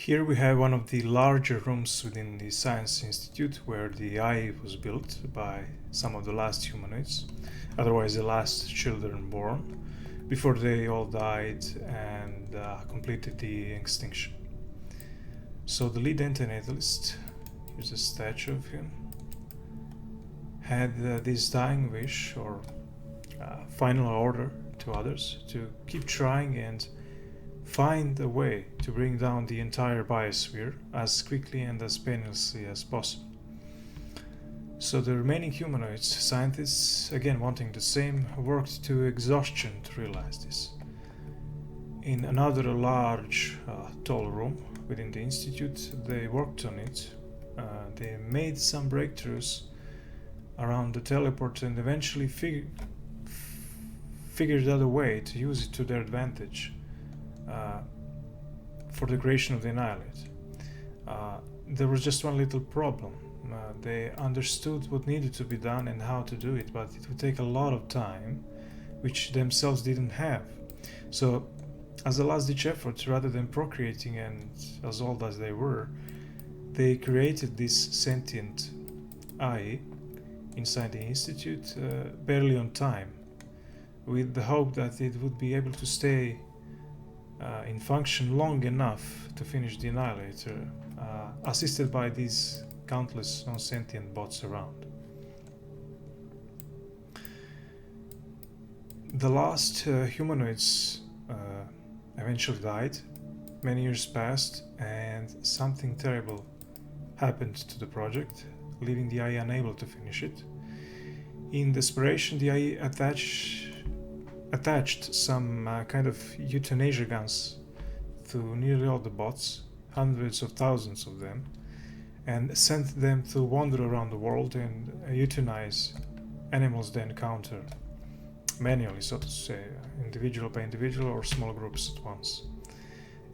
Here we have one of the larger rooms within the Science Institute where the AI was built by some of the last humanoids, otherwise the last children born, before they all died and completed the extinction. So the lead antenatalist, here's a statue of him, had this dying wish or final order to others to keep trying and find a way to bring down the entire biosphere as quickly and as painlessly as possible. So the remaining humanoids, scientists, again wanting the same, worked to exhaustion to realize this. In another large, tall room within the institute, they worked on it. They made some breakthroughs around the teleport and eventually figured out a way to use it to their advantage. For the creation of the Annihilate. There was just one little problem. They understood what needed to be done and how to do it, but it would take a lot of time, which themselves didn't have. So, as a last-ditch effort, rather than procreating and as old as they were, they created this sentient AI inside the Institute barely on time, with the hope that it would be able to stay in function long enough to finish the Annihilator, assisted by these countless non-sentient bots around. The last humanoids eventually died, many years passed, and something terrible happened to the project, leaving the AI unable to finish it. In desperation, the AI attached some kind of euthanasia guns to nearly all the bots, hundreds of thousands of them, and sent them to wander around the world and euthanize animals they encountered, manually, so to say, individual by individual or small groups at once.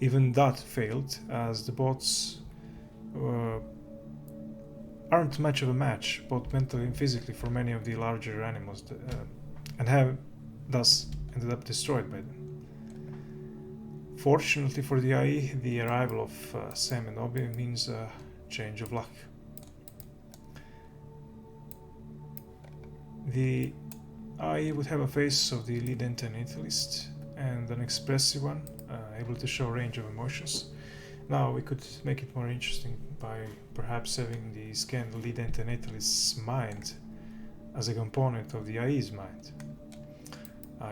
Even that failed, as the bots aren't much of a match, both mentally and physically, for many of the larger animals, and have thus ended up destroyed by them. Fortunately for the AI, the arrival of Sam and Obi means a change of luck. The AI would have a face of the lead antenatalist and an expressive one, able to show a range of emotions. Now we could make it more interesting by perhaps having the scanned lead antenatalist's mind as a component of the AI's mind.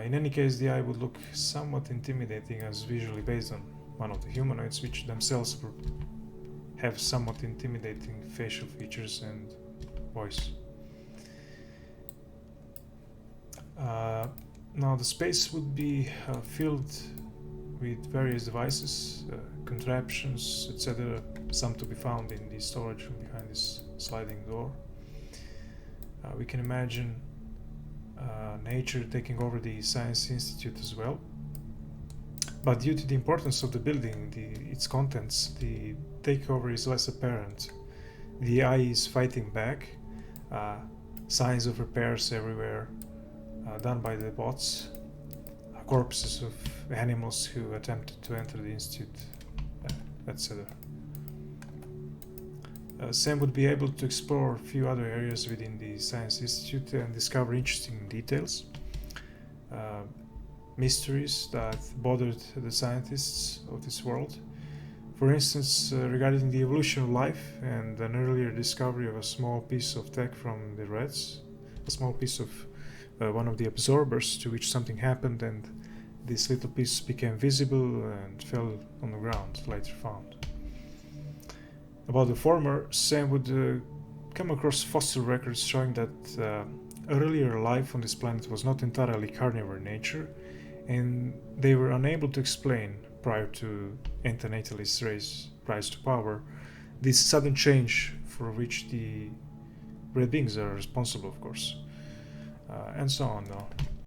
In any case, the eye would look somewhat intimidating as visually based on one of the humanoids, which themselves have somewhat intimidating facial features and voice. Now the space would be filled with various devices, contraptions, etc., some to be found in the storage room behind this sliding door. We can imagine nature taking over the Science Institute as well. But due to the importance of the building, its contents, the takeover is less apparent. The AI is fighting back, signs of repairs everywhere, done by the bots, corpses of animals who attempted to enter the Institute, etc. Sam would be able to explore a few other areas within the Science Institute and discover interesting details, mysteries that bothered the scientists of this world. For instance, regarding the evolution of life and an earlier discovery of a small piece of tech from the rats, a small piece of one of the absorbers to which something happened, and this little piece became visible and fell on the ground, later found. About the former, Sam would come across fossil records showing that earlier life on this planet was not entirely carnivore in nature, and they were unable to explain, prior to antenatalist rise to power, this sudden change for which the red beings are responsible, of course, and so on. Though.